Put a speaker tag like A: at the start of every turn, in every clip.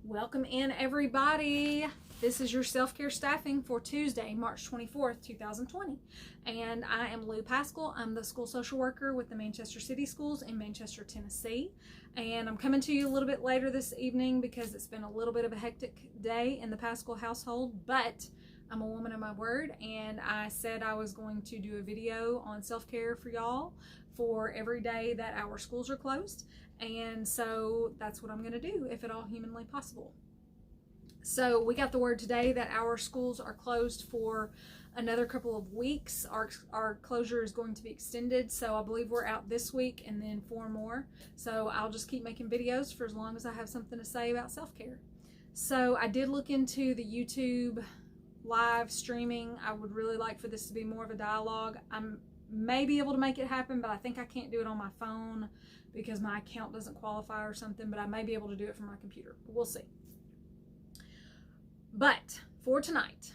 A: Welcome in, everybody. This is your self-care staffing for Tuesday, March 24th, 2020. And I am Lou Pascal. I'm the school social worker with the Manchester City Schools in Manchester, Tennessee. And I'm coming to you a little bit later this evening because it's been a little bit of a hectic day in the Pascal household, but I'm a woman of my word, and I said I was going to do a video on self-care for y'all for every day that our schools are closed. And so that's what I'm going to do, if at all humanly possible. So we got the word today that our schools are closed for another couple of weeks. Our closure is going to be extended, so I believe we're out this week and then 4 more. So I'll just keep making videos for as long as I have something to say about self-care. So I did look into the YouTube live streaming. I would really like for this to be more of a dialogue. I may be able to make it happen, but I think I can't do it on my phone because my account doesn't qualify or something, but I may be able to do it from my computer. We'll see. But for tonight,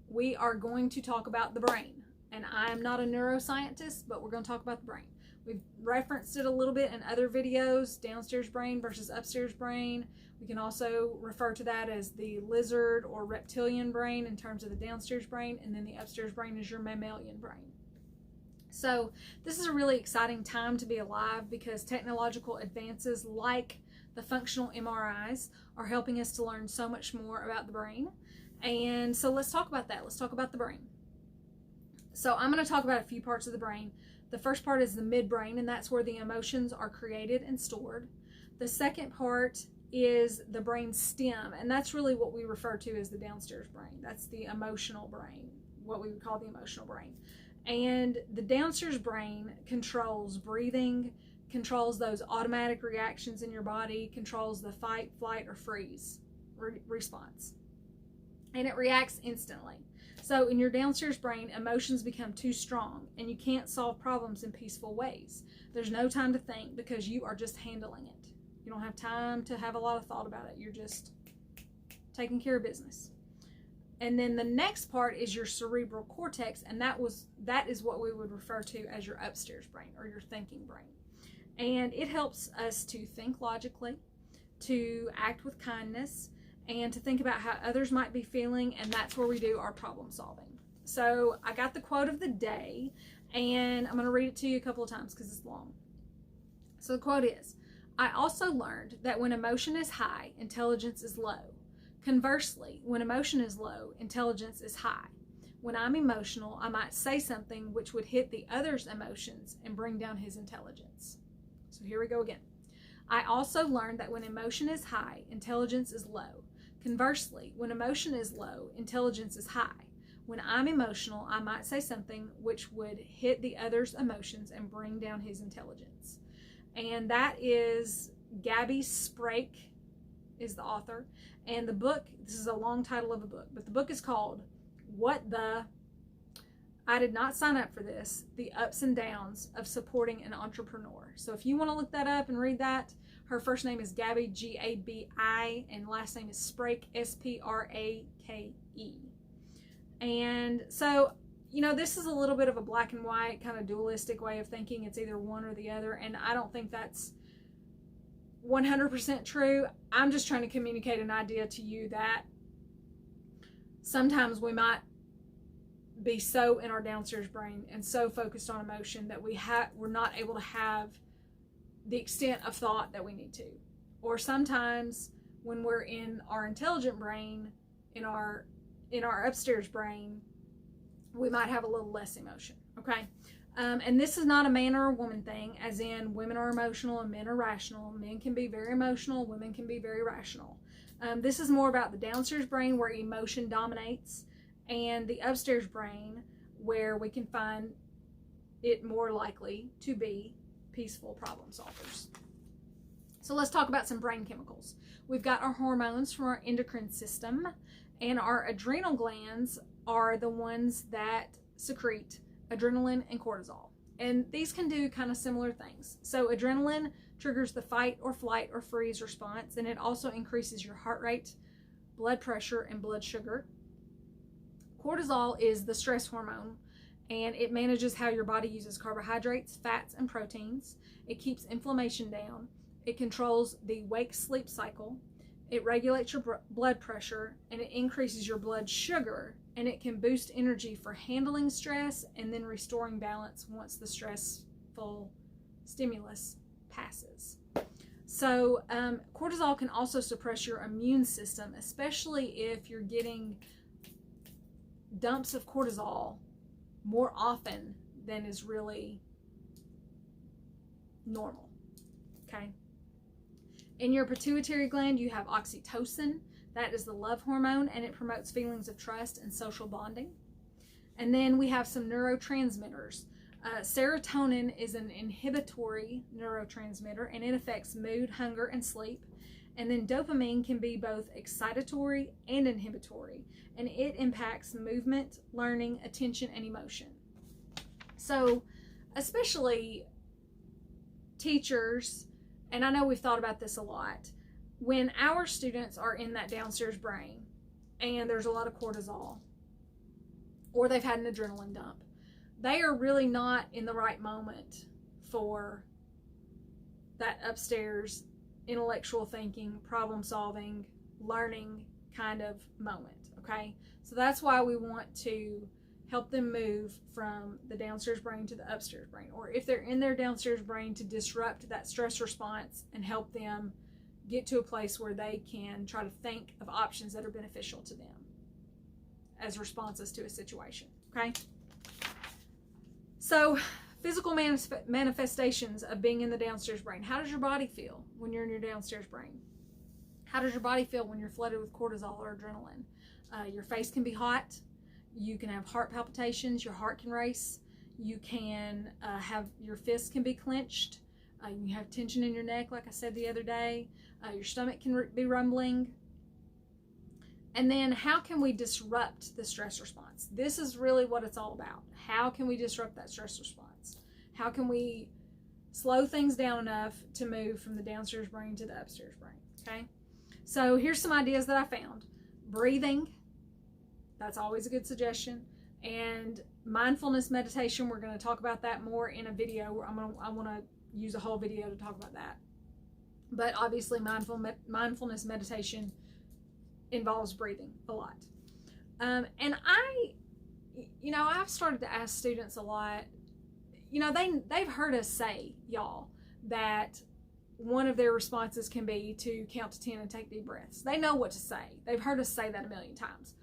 A: we are going to talk about the brain. And I am not a neuroscientist, but we're going to talk about the brain. We've referenced it a little bit in other videos, downstairs brain versus upstairs brain. We can also refer to that as the lizard or reptilian brain in terms of the downstairs brain, and then the upstairs brain is your mammalian brain. So this is a really exciting time to be alive because technological advances like the functional MRIs are helping us to learn so much more about the brain. And so let's talk about that. Let's talk about the brain. So I'm going to talk about a few parts of the brain. The first part is the midbrain, and that's where the emotions are created and stored. The second part is the brain stem, and that's really what we refer to as the downstairs brain. That's the emotional brain, what we would call the emotional brain. And the downstairs brain controls breathing, controls those automatic reactions in your body, controls the fight, flight, or freeze response. And it reacts instantly. So in your downstairs brain, emotions become too strong and you can't solve problems in peaceful ways. There's no time to think because you are just handling it. You don't have time to have a lot of thought about it. You're just taking care of business. And then the next part is your cerebral cortex, and that is what we would refer to as your upstairs brain or your thinking brain. And it helps us to think logically, to act with kindness, and to think about how others might be feeling, and that's where we do our problem solving. So I got the quote of the day, and I'm going to read it to you a couple of times because it's long. So the quote is, "I also learned that when emotion is high, intelligence is low. Conversely, when emotion is low, intelligence is high. When I'm emotional, I might say something which would hit the other's emotions and bring down his intelligence." So here we go again. "I also learned that when emotion is high, intelligence is low. Conversely, when emotion is low, intelligence is high. When I'm emotional, I might say something which would hit the other's emotions and bring down his intelligence." And that is Gabby Sprake is the author. And the book, this is a long title of a book, but the book is called I Did Not Sign Up for This, The Ups and Downs of Supporting an Entrepreneur. So if you want to look that up and read that, her first name is Gabby, G-A-B-I, and last name is Sprake, S-P-R-A-K-E. And so, you know, this is a little bit of a black and white kind of dualistic way of thinking. It's either one or the other, and I don't think that's 100% true. I'm just trying to communicate an idea to you that sometimes we might be so in our downstairs brain and so focused on emotion that we're not able to have the extent of thought that we need to. Or sometimes when we're in our intelligent brain, in our upstairs brain, we might have a little less emotion, okay? And this is not a man or a woman thing, as in women are emotional and men are rational. Men can be very emotional, women can be very rational. This is more about the downstairs brain where emotion dominates, and the upstairs brain where we can find it more likely to be peaceful problem solvers. So let's talk about some brain chemicals. We've got our hormones from our endocrine system, and our adrenal glands are the ones that secrete adrenaline and cortisol. And these can do kind of similar things. So adrenaline triggers the fight or flight or freeze response, and it also increases your heart rate, blood pressure, and blood sugar. Cortisol is the stress hormone, and it manages how your body uses carbohydrates, fats, and proteins. It keeps inflammation down. It controls the wake-sleep cycle. it regulates your blood pressure, and it increases your blood sugar, and it can boost energy for handling stress and then restoring balance once the stressful stimulus passes. So cortisol can also suppress your immune system, especially if you're getting dumps of cortisol more often than is really normal. Okay. In your pituitary gland, you have oxytocin. That is the love hormone, and it promotes feelings of trust and social bonding. And then we have some neurotransmitters. Serotonin is an inhibitory neurotransmitter, and it affects mood, hunger, and sleep. And then dopamine can be both excitatory and inhibitory, and it impacts movement, learning, attention, and emotion. So, especially teachers, and I know we've thought about this a lot, when our students are in that downstairs brain and there's a lot of cortisol, or they've had an adrenaline dump, they are really not in the right moment for that upstairs intellectual thinking, problem solving, learning kind of moment. Okay, so that's why we want to help them move from the downstairs brain to the upstairs brain, or if they're in their downstairs brain, to disrupt that stress response and help them get to a place where they can try to think of options that are beneficial to them as responses to a situation. Okay, so physical manifestations of being in the downstairs brain. How does your body feel when you're in your downstairs brain? How does your body feel when you're flooded with cortisol or adrenaline? Your face can be hot. You can have heart palpitations. Your heart can race. You can have your fists can be clenched. You have tension in your neck, like I said the other day. Your stomach can be rumbling. And then how can we disrupt the stress response? This is really what it's all about. How can we disrupt that stress response? How can we slow things down enough to move from the downstairs brain to the upstairs brain? Okay, so here's some ideas that I found. Breathing, that's always a good suggestion. And mindfulness meditation, we're going to talk about that more in a video. I want to use a whole video to talk about that. But obviously mindfulness meditation involves breathing a lot. And I've started to ask students a lot, they've heard us say, y'all, that one of their responses can be to count to 10 and take deep breaths. They know what to say. They've heard us say that a million times.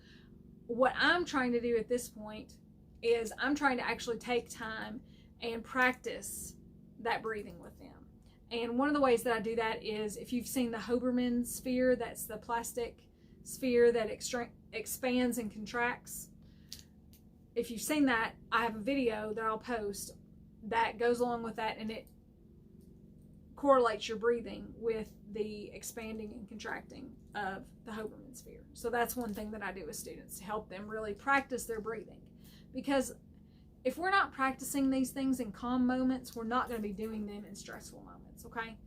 A: What I'm trying to do at this point is I'm trying to actually take time and practice that breathing with them. And one of the ways that I do that is, if you've seen the Hoberman sphere, that's the plastic sphere that expands and contracts. If you've seen that, I have a video that I'll post that goes along with that, and it correlates your breathing with the expanding and contracting of the Hoberman sphere. So that's one thing that I do with students to help them really practice their breathing. Because if we're not practicing these things in calm moments, we're not going to be doing them in stressful moments, okay?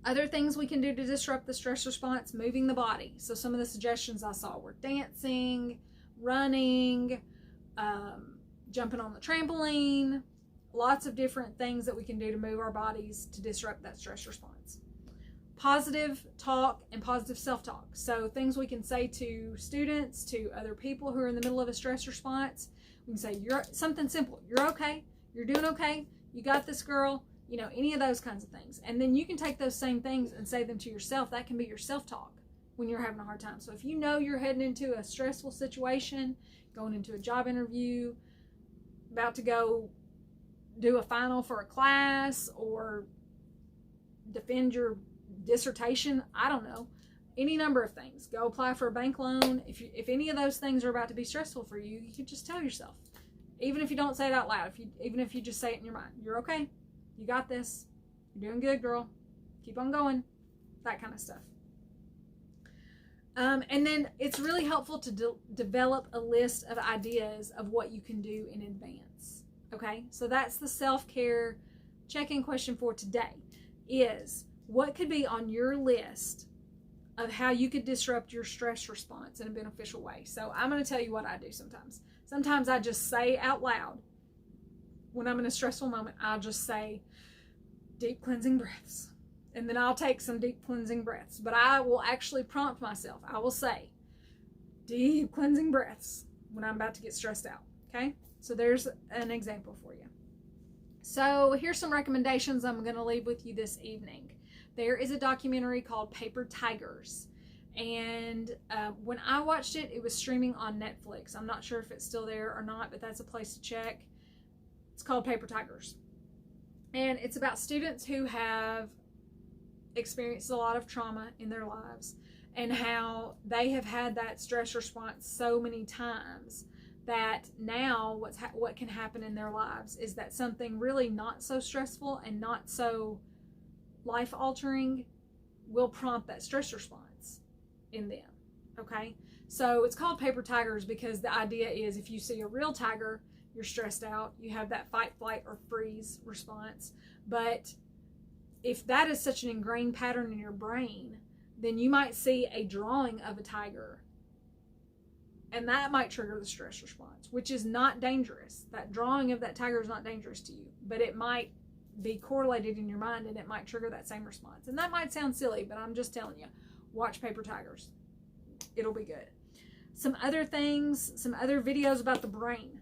A: Other things we can do to disrupt the stress response: moving the body. So some of the suggestions I saw were dancing, running, jumping on the trampoline, lots of different things that we can do to move our bodies to disrupt that stress response. Positive talk and positive self-talk. So things we can say to students, to other people who are in the middle of a stress response. We can say, you're something simple. You're okay. You're doing okay. You got this, girl. Any of those kinds of things. And then you can take those same things and say them to yourself. That can be your self-talk when you're having a hard time. So if you know you're heading into a stressful situation, going into a job interview, about to go do a final for a class, or defend your dissertation, I don't know, any number of things. Go apply for a bank loan. If any of those things are about to be stressful for you, you can just tell yourself, even if you don't say it out loud, even if you just say it in your mind, you're okay, you got this, you're doing good, girl, keep on going, that kind of stuff. And then it's really helpful to develop a list of ideas of what you can do in advance. Okay, so that's the self-care check-in question for today, is what could be on your list of how you could disrupt your stress response in a beneficial way. So I'm going to tell you what I do sometimes. Sometimes I just say out loud, when I'm in a stressful moment, I'll just say deep cleansing breaths. And then I'll take some deep cleansing breaths. But I will actually prompt myself. I will say, deep cleansing breaths when I'm about to get stressed out. Okay? So there's an example for you. So here's some recommendations I'm going to leave with you this evening. There is a documentary called Paper Tigers. And when I watched it, it was streaming on Netflix. I'm not sure if it's still there or not, but that's a place to check. It's called Paper Tigers. And it's about students who have experienced a lot of trauma in their lives and how they have had that stress response so many times that now what can happen in their lives is that something really not so stressful and not so life-altering will prompt that stress response in them, okay? So it's called Paper Tigers because the idea is if you see a real tiger, you're stressed out, you have that fight, flight, or freeze response. But if that is such an ingrained pattern in your brain, then you might see a drawing of a tiger and that might trigger the stress response, which is not dangerous. That drawing of that tiger is not dangerous to you, but it might be correlated in your mind and it might trigger that same response. And that might sound silly, but I'm just telling you, watch Paper Tigers. It'll be good. Some other things, some other videos about the brain.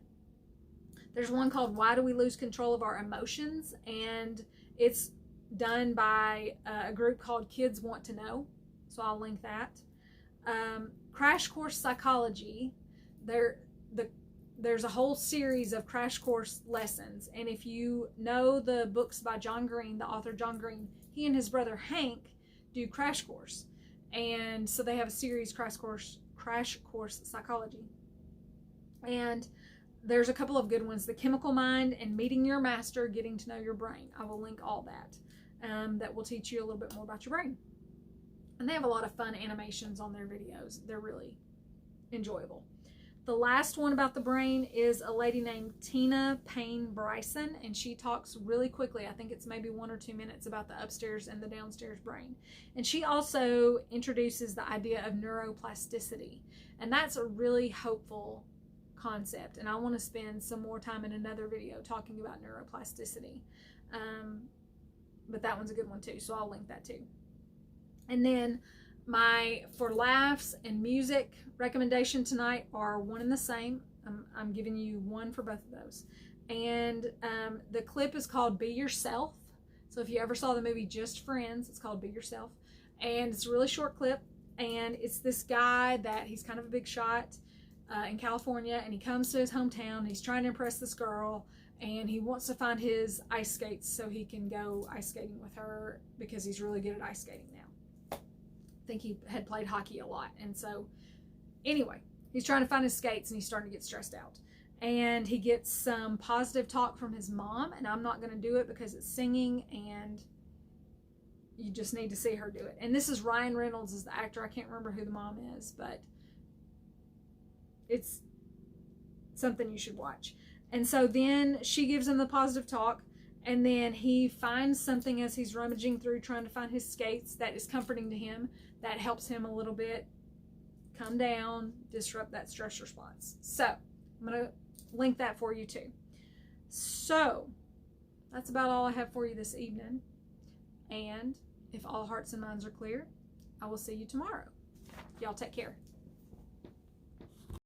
A: There's one called Why Do We Lose Control of Our Emotions? And it's done by a group called Kids Want to Know. So I'll link that. Crash Course Psychology. There's a whole series of crash course lessons. And if you know the books by John Green, the author John Green, he and his brother Hank do Crash Course. And so they have a series, Crash Course Psychology. And there's a couple of good ones, The Chemical Mind and Meeting Your Master, Getting to Know Your Brain. I will link all that. That will teach you a little bit more about your brain. And they have a lot of fun animations on their videos. They're really enjoyable. The last one about the brain is a lady named Tina Payne Bryson, and she talks really quickly. I think it's maybe 1 or 2 minutes about the upstairs and the downstairs brain. And she also introduces the idea of neuroplasticity. And that's a really hopeful concept. And I want to spend some more time in another video talking about neuroplasticity. But that one's a good one too, so I'll link that too. And then my for laughs and music recommendation tonight are one and the same. I'm giving you one for both of those. And the clip is called Be Yourself. So if you ever saw the movie Just Friends, it's called Be Yourself. And it's a really short clip. And it's this guy that he's kind of a big shot in California. And he comes to his hometown. And he's trying to impress this girl. And he wants to find his ice skates so he can go ice skating with her because he's really good at ice skating now. I think he had played hockey a lot. And so anyway, he's trying to find his skates and he's starting to get stressed out. And he gets some positive talk from his mom. And I'm not going to do it because it's singing and you just need to see her do it. And this is Ryan Reynolds as the actor. I can't remember who the mom is, but it's something you should watch. And so then she gives him the positive talk. And then he finds something as he's rummaging through trying to find his skates that is comforting to him, that helps him a little bit come down, disrupt that stress response. So I'm going to link that for you too. So that's about all I have for you this evening. And if all hearts and minds are clear, I will see you tomorrow. Y'all take care.